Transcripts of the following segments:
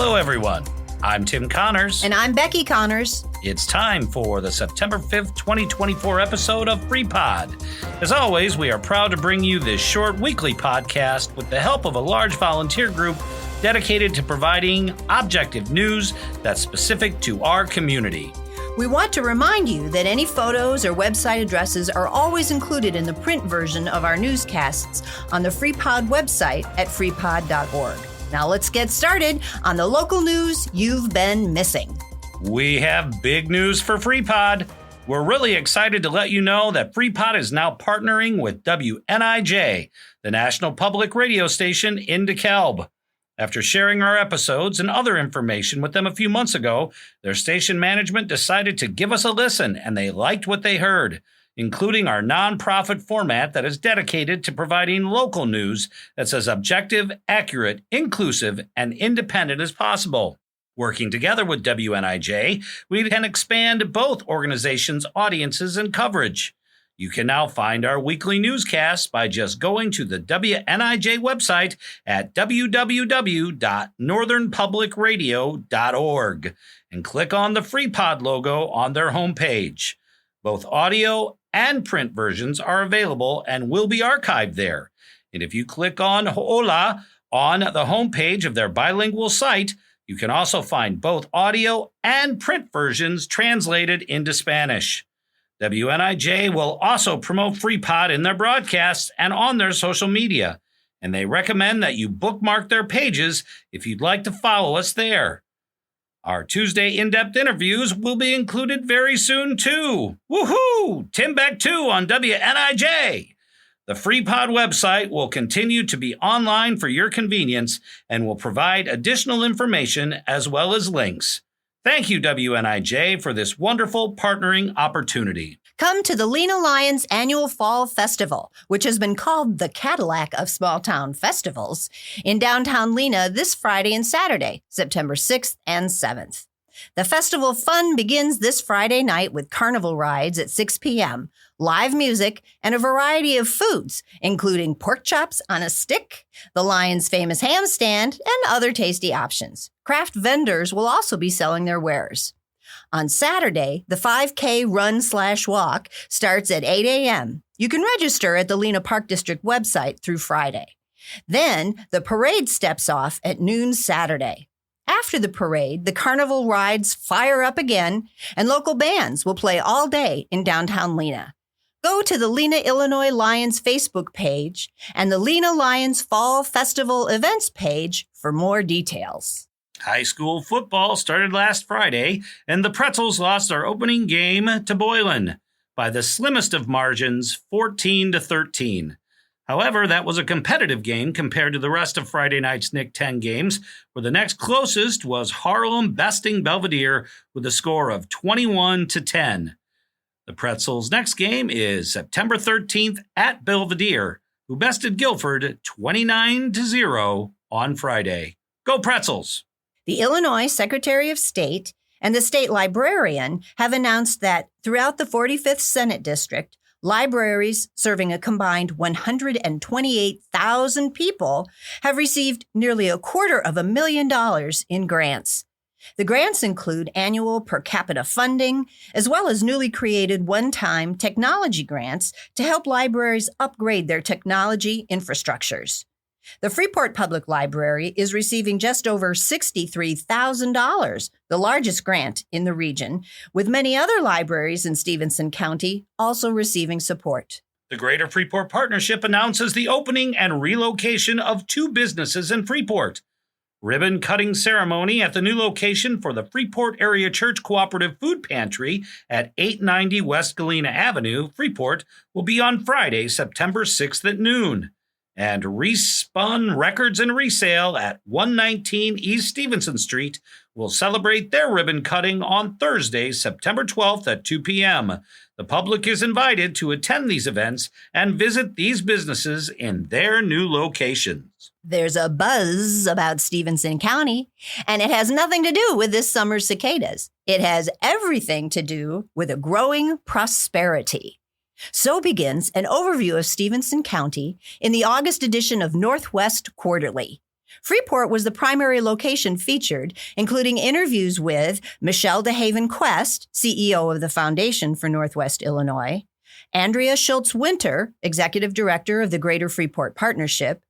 Hello, everyone. I'm Tim Connors. And I'm Becky Connors. It's time for the September 5th, 2024 episode of FREEPOD. As always, we are proud to bring you this short weekly podcast with the help of a large volunteer group dedicated to providing objective news that's specific to our community. We want to remind you that any photos or website addresses are always included in the print version of our newscasts on the FREEPOD website at freepod.org. Now let's get started on the local news you've been missing. We have big news for FREEPOD. We're really excited to let you know that FREEPOD is now partnering with WNIJ, the national public radio station in DeKalb. After sharing our episodes and other information with them a few months ago, their station management decided to give us a listen, and they liked what they heard, including our nonprofit format that is dedicated to providing local news that's as objective, accurate, inclusive, and independent as possible. Working together with WNIJ, we can expand both organizations' audiences and coverage. You can now find our weekly newscasts by just going to the WNIJ website at www.northernpublicradio.org and click on the FREEPOD logo on their homepage. Both audio and print versions are available and will be archived there. And if you click on Hola on the homepage of their bilingual site, you can also find both audio and print versions translated into Spanish. WNIJ will also promote FREEPOD in their broadcasts and on their social media, and they recommend that you bookmark their pages if you'd like to follow us there. Our Tuesday in-depth interviews will be included very soon, too. Woohoo! Timbuktu on WNIJ! The FREEPOD website will continue to be online for your convenience and will provide additional information as well as links. Thank you, WNIJ, for this wonderful partnering opportunity. Come to the Lena Lions Annual Fall Festival, which has been called the Cadillac of small-town festivals, in downtown Lena this Friday and Saturday, September 6th and 7th. The festival fun begins this Friday night with carnival rides at 6 p.m., live music, and a variety of foods, including pork chops on a stick, the Lions' famous ham stand, and other tasty options. Craft vendors will also be selling their wares. On Saturday, the 5K run/walk starts at 8 a.m. You can register at the Lena Park District website through Friday. Then, the parade steps off at noon Saturday. After the parade, the carnival rides fire up again, and local bands will play all day in downtown Lena. Go to the Lena, Illinois Lions Facebook page and the Lena Lions Fall Festival events page for more details. High school football started last Friday, and the Pretzels lost their opening game to Boylan by the slimmest of margins, 14-13. However, that was a competitive game compared to the rest of Friday night's NIC 10 games, where the next closest was Harlem besting Belvedere with a score of 21-10. The Pretzels' next game is September 13th at Belvedere, who bested Guilford 29-0 on Friday. Go Pretzels! The Illinois Secretary of State and the state librarian have announced that throughout the 45th Senate District, libraries serving a combined 128,000 people have received nearly $250,000 in grants. The grants include annual per capita funding, as well as newly created one-time technology grants to help libraries upgrade their technology infrastructures. The Freeport Public Library is receiving just over $63,000, the largest grant in the region, with many other libraries in Stephenson County also receiving support. The Greater Freeport Partnership announces the opening and relocation of 2 businesses in Freeport. Ribbon cutting ceremony at the new location for the Freeport Area Church Cooperative Food Pantry at 890 West Galena Avenue, Freeport, will be on Friday, September 6th at noon. And Respun Records and Resale at 119 East Stephenson Street will celebrate their ribbon cutting on Thursday, September 12th at 2 p.m. The public is invited to attend these events and visit these businesses in their new locations. There's a buzz about Stephenson County, and it has nothing to do with this summer's cicadas. It has everything to do with a growing prosperity. So begins an overview of Stephenson County in the August edition of Northwest Quarterly. Freeport was the primary location featured, including interviews with Michelle DeHaven Quest, CEO of the Foundation for Northwest Illinois, Andrea Schultz-Winter, Executive Director of the Greater Freeport Partnership,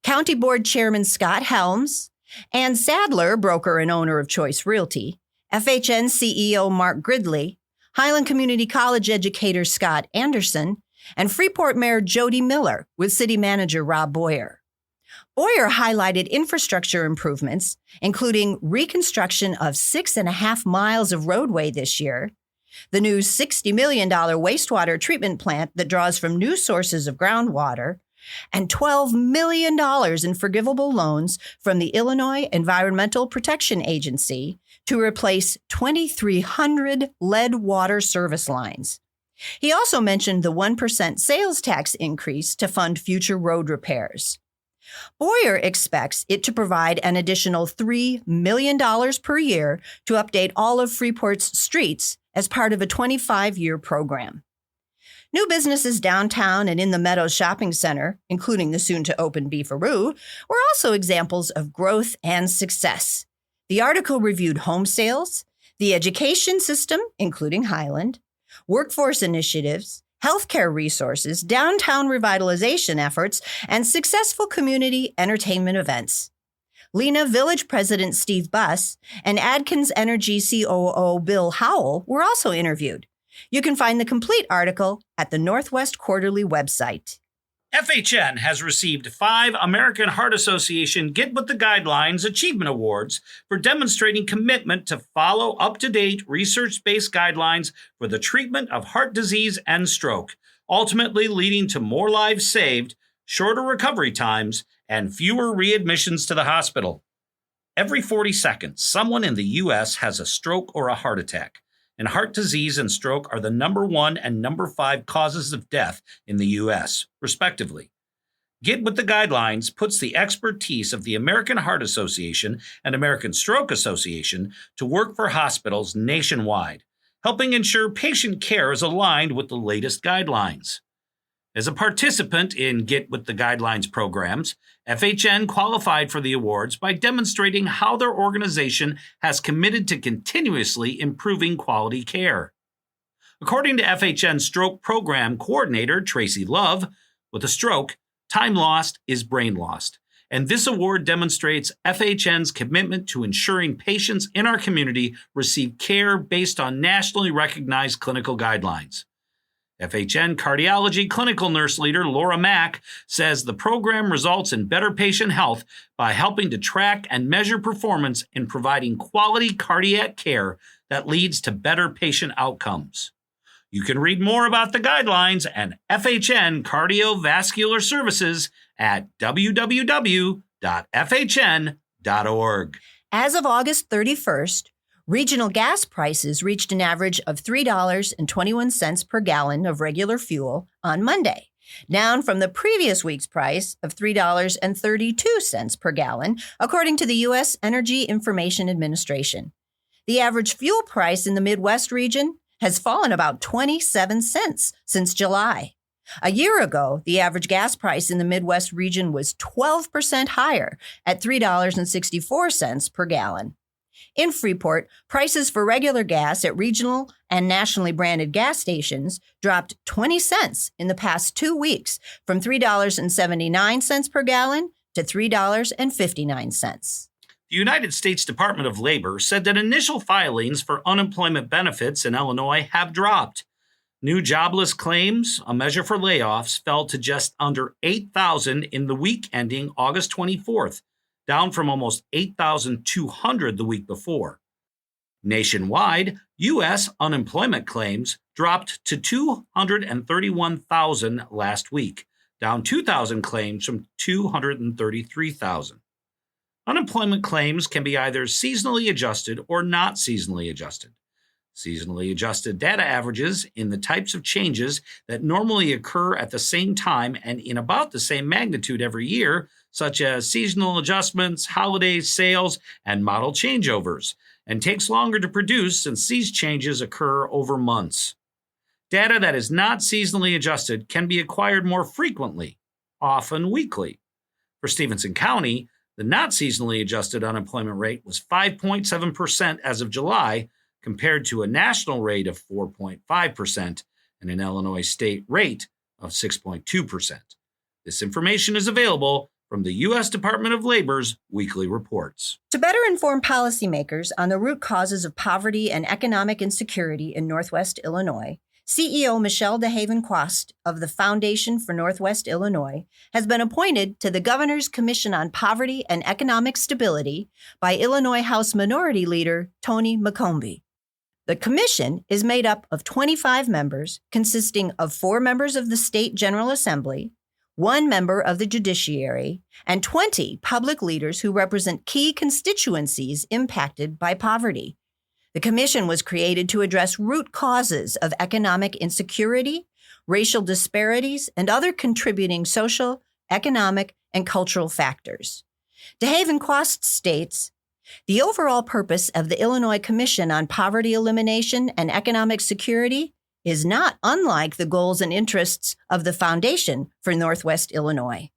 County Board Chairman Scott Helms, Ann Sadler, broker and owner of Choice Realty, FHN CEO Mark Gridley, Highland Community College educator Scott Anderson, and Freeport Mayor Jody Miller with City Manager Rob Boyer. Boyer highlighted infrastructure improvements, including reconstruction of 6.5 miles of roadway this year, the new $60 million wastewater treatment plant that draws from new sources of groundwater, and $12 million in forgivable loans from the Illinois Environmental Protection Agency to replace 2,300 lead water service lines. He also mentioned the 1% sales tax increase to fund future road repairs. Boyer expects it to provide an additional $3 million per year to update all of Freeport's streets as part of a 25-year program. New businesses downtown and in the Meadows Shopping Center, including the soon-to-open Beefaroo, were also examples of growth and success. The article reviewed home sales, the education system, including Highland, workforce initiatives, healthcare resources, downtown revitalization efforts, and successful community entertainment events. Lena Village President Steve Buss and Adkins Energy COO Bill Howell were also interviewed. You can find the complete article at the Northwest Quarterly website. FHN has received 5 American Heart Association Get With the Guidelines Achievement Awards for demonstrating commitment to follow up-to-date research-based guidelines for the treatment of heart disease and stroke, ultimately leading to more lives saved, shorter recovery times, and fewer readmissions to the hospital. Every 40 seconds, someone in the U.S. has a stroke or a heart attack, and heart disease and stroke are the number 1 and number 5 causes of death in the U.S., respectively. Get With the Guidelines puts the expertise of the American Heart Association and American Stroke Association to work for hospitals nationwide, helping ensure patient care is aligned with the latest guidelines. As a participant in Get With the Guidelines programs, FHN qualified for the awards by demonstrating how their organization has committed to continuously improving quality care. According to FHN Stroke Program Coordinator Tracy Love, with a stroke, time lost is brain lost, and this award demonstrates FHN's commitment to ensuring patients in our community receive care based on nationally recognized clinical guidelines. FHN Cardiology Clinical Nurse Leader Laura Mack says the program results in better patient health by helping to track and measure performance in providing quality cardiac care that leads to better patient outcomes. You can read more about the guidelines and FHN cardiovascular services at www.fhn.org. As of August 31st, regional gas prices reached an average of $3.21 per gallon of regular fuel on Monday, down from the previous week's price of $3.32 per gallon, according to the U.S. Energy Information Administration. The average fuel price in the Midwest region has fallen about 27 cents since July. A year ago, the average gas price in the Midwest region was 12% higher at $3.64 per gallon. In Freeport, prices for regular gas at regional and nationally branded gas stations dropped 20 cents in the past 2 weeks, from $3.79 per gallon to $3.59. The United States Department of Labor said that initial filings for unemployment benefits in Illinois have dropped. New jobless claims, a measure for layoffs, fell to just under 8,000 in the week ending August 24th, down from almost 8,200 the week before. Nationwide, U.S. unemployment claims dropped to 231,000 last week, down 2,000 claims from 233,000. Unemployment claims can be either seasonally adjusted or not seasonally adjusted. Seasonally adjusted data averages in the types of changes that normally occur at the same time and in about the same magnitude every year, such as seasonal adjustments, holidays, sales, and model changeovers, and takes longer to produce since these changes occur over months. Data that is not seasonally adjusted can be acquired more frequently, often weekly. For Stephenson County, The not seasonally adjusted unemployment rate was 5.7% as of July, compared to a national rate of 4.5% and an Illinois state rate of 6.2%. This information is available from the U.S. Department of Labor's weekly reports. To better inform policymakers on the root causes of poverty and economic insecurity in Northwest Illinois, CEO Michelle DeHaven Quast of the Foundation for Northwest Illinois has been appointed to the Governor's Commission on Poverty and Economic Stability by Illinois House Minority Leader Tony McCombie. The commission is made up of 25 members, consisting of 4 members of the State General Assembly, 1 member of the judiciary, and 20 public leaders who represent key constituencies impacted by poverty. The commission was created to address root causes of economic insecurity, racial disparities, and other contributing social, economic, and cultural factors. DeHaven Quast states, "The overall purpose of the Illinois Commission on Poverty Elimination and Economic Security is not unlike the goals and interests of the Foundation for Northwest Illinois.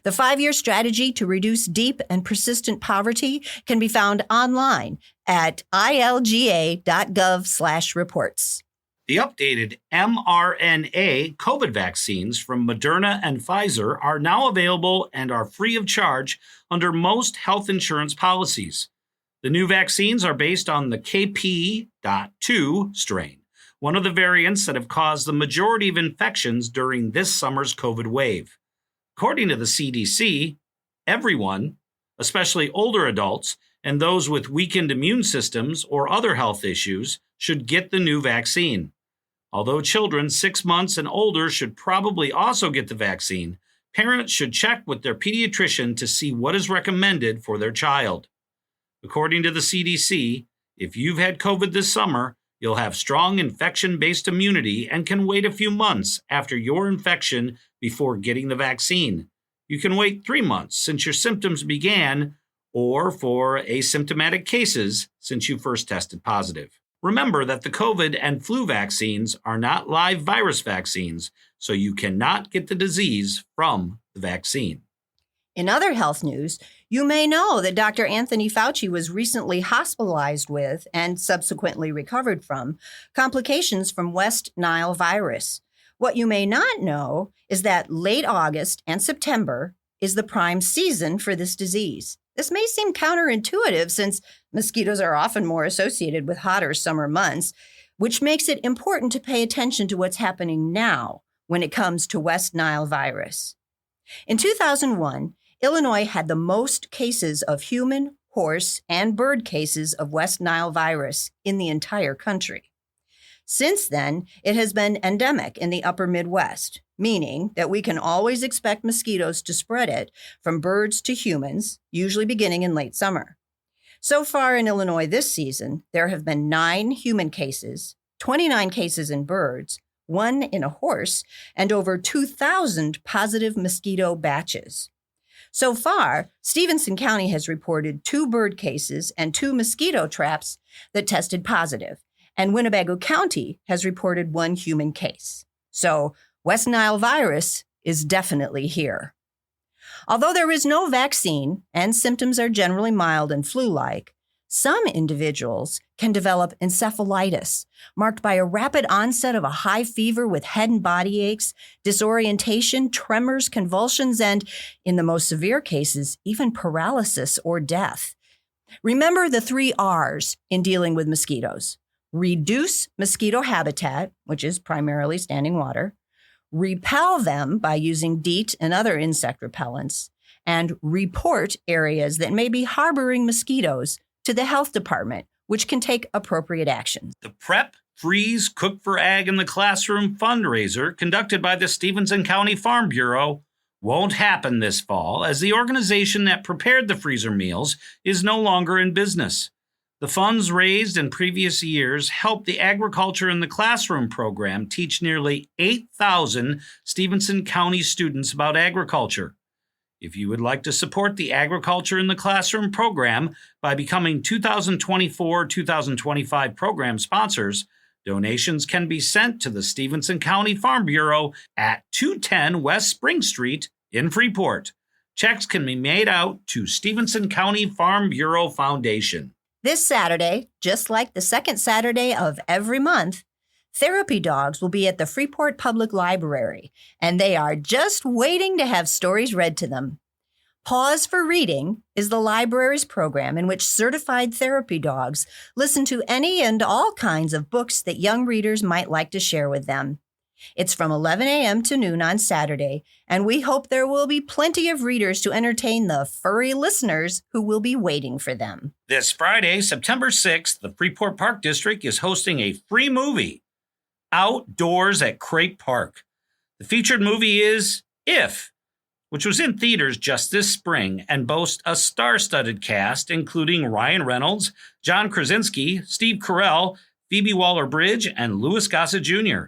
The 5-year strategy to reduce deep and persistent poverty can be found online at ilga.gov/reports. The updated mRNA COVID vaccines from Moderna and Pfizer are now available and are free of charge under most health insurance policies. The new vaccines are based on the KP.2 strain, one of the variants that have caused the majority of infections during this summer's COVID wave. According to the CDC, everyone, especially older adults and those with weakened immune systems or other health issues, should get the new vaccine. Although children 6 months and older should probably also get the vaccine, parents should check with their pediatrician to see what is recommended for their child. According to the CDC, if you've had COVID this summer, you'll have strong infection-based immunity and can wait a few months after your infection before getting the vaccine. You can wait 3 months since your symptoms began, or for asymptomatic cases since you first tested positive. Remember that the COVID and flu vaccines are not live virus vaccines, so you cannot get the disease from the vaccine. In other health news, you may know that Dr. Anthony Fauci was recently hospitalized with and subsequently recovered from complications from West Nile virus. What you may not know is that late August and September is the prime season for this disease. This may seem counterintuitive since mosquitoes are often more associated with hotter summer months, which makes it important to pay attention to what's happening now when it comes to West Nile virus. In 2001, Illinois had the most cases of human, horse, and bird cases of West Nile virus in the entire country. Since then, it has been endemic in the upper Midwest, meaning that we can always expect mosquitoes to spread it from birds to humans, usually beginning in late summer. So far in Illinois this season, there have been 9 human cases, 29 cases in birds, 1 in a horse, and over 2,000 positive mosquito batches. So far, Stephenson County has reported 2 bird cases and 2 mosquito traps that tested positive, and Winnebago County has reported 1 human case. So West Nile virus is definitely here. Although there is no vaccine and symptoms are generally mild and flu-like, some individuals can develop encephalitis, marked by a rapid onset of a high fever with head and body aches, disorientation, tremors, convulsions, and, in the most severe cases, even paralysis or death. Remember the 3 R's in dealing with mosquitoes. Reduce mosquito habitat, which is primarily standing water, repel them by using DEET and other insect repellents, and report areas that may be harboring mosquitoes to the health department, which can take appropriate action. The Prep, Freeze, Cook for Ag in the Classroom fundraiser conducted by the Stephenson County Farm Bureau won't happen this fall as the organization that prepared the freezer meals is no longer in business. The funds raised in previous years helped the Agriculture in the Classroom program teach nearly 8,000 Stephenson County students about agriculture. If you would like to support the Agriculture in the Classroom program by becoming 2024-2025 program sponsors, donations can be sent to the Stephenson County Farm Bureau at 210 West Spring Street in Freeport. Checks can be made out to Stephenson County Farm Bureau Foundation. This Saturday, just like the second Saturday of every month, therapy dogs will be at the Freeport Public Library, and they are just waiting to have stories read to them. PAWS for Reading is the library's program in which certified therapy dogs listen to any and all kinds of books that young readers might like to share with them. It's from 11 a.m. to noon on Saturday, and we hope there will be plenty of readers to entertain the furry listeners who will be waiting for them. This Friday, September 6th, the Freeport Park District is hosting a free movie, Outdoors at Crape Park. The featured movie is If, which was in theaters just this spring and boasts a star-studded cast, including Ryan Reynolds, John Krasinski, Steve Carell, Phoebe Waller-Bridge, and Louis Gossett Jr.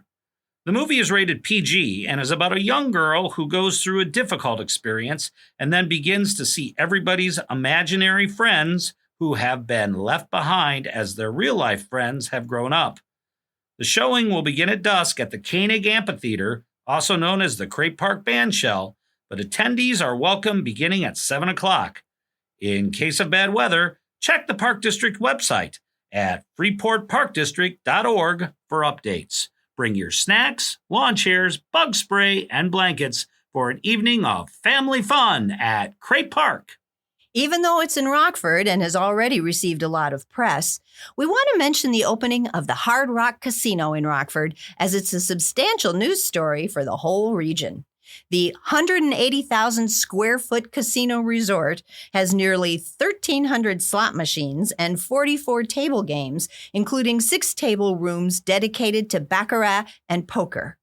The movie is rated PG and is about a young girl who goes through a difficult experience and then begins to see everybody's imaginary friends who have been left behind as their real-life friends have grown up. The showing will begin at dusk at the Koenig Amphitheater, also known as the Crape Park Bandshell, but attendees are welcome beginning at 7 o'clock. In case of bad weather, check the Park District website at freeportparkdistrict.org for updates. Bring your snacks, lawn chairs, bug spray, and blankets for an evening of family fun at Crape Park. Even though it's in Rockford and has already received a lot of press, we want to mention the opening of the Hard Rock Casino in Rockford, as it's a substantial news story for the whole region. The 180,000 square foot casino resort has nearly 1,300 slot machines and 44 table games, including 6 table rooms dedicated to baccarat and poker.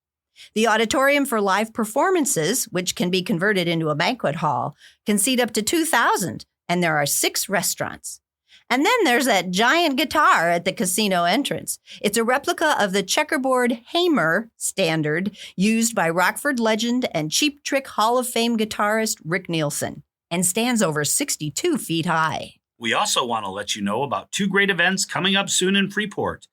The auditorium for live performances, which can be converted into a banquet hall, can seat up to 2,000, and there are 6 restaurants. And then there's that giant guitar at the casino entrance. It's a replica of the checkerboard Hamer standard used by Rockford legend and Cheap Trick Hall of Fame guitarist Rick Nielsen, and stands over 62 feet high. We also want to let you know about 2 great events coming up soon in Freeport.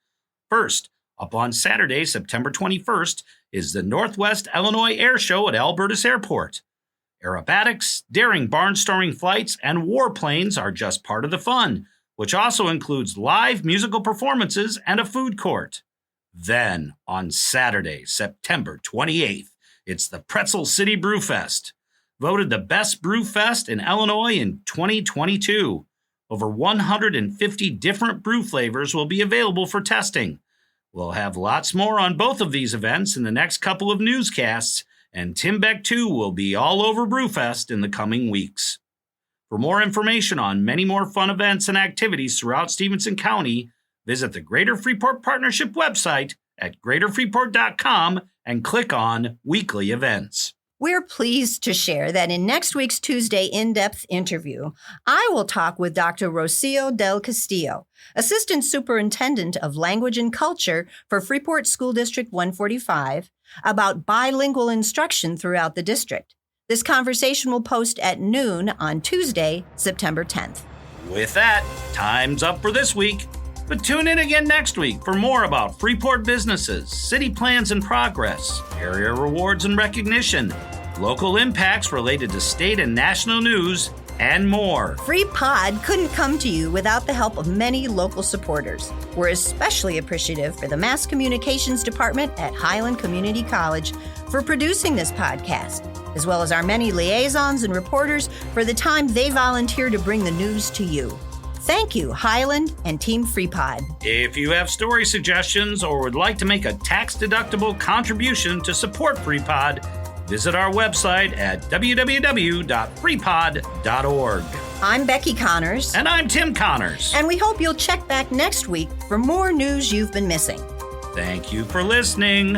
First, up on Saturday, September 21st, is the Northwest Illinois Air Show at Albertus Airport. Aerobatics, daring barnstorming flights, and warplanes are just part of the fun, which also includes live musical performances and a food court. Then, on Saturday, September 28th, it's the Pretzel City Brewfest, voted the best brewfest in Illinois in 2022. Over 150 different brew flavors will be available for testing. We'll have lots more on both of these events in the next couple of newscasts, and Tim Beck, too, will be all over Brewfest in the coming weeks. For more information on many more fun events and activities throughout Stephenson County, visit the Greater Freeport Partnership website at greaterfreeport.com and click on Weekly Events. We're pleased to share that in next week's Tuesday in-depth interview, I will talk with Dr. Rocio del Castillo, Assistant Superintendent of Language and Culture for Freeport School District 145, about bilingual instruction throughout the district. This conversation will post at noon on Tuesday, September 10th. With that, time's up for this week. But tune in again next week for more about Freeport businesses, city plans and progress, area rewards and recognition, local impacts related to state and national news, and more. FREEPOD couldn't come to you without the help of many local supporters. We're especially appreciative for the Mass Communications Department at Highland Community College for producing this podcast, as well as our many liaisons and reporters for the time they volunteer to bring the news to you. Thank you, Highland and Team FREEPOD. If you have story suggestions or would like to make a tax-deductible contribution to support FREEPOD, visit our website at www.freepod.org. I'm Becky Connors. And I'm Tim Connors. And we hope you'll check back next week for more news you've been missing. Thank you for listening.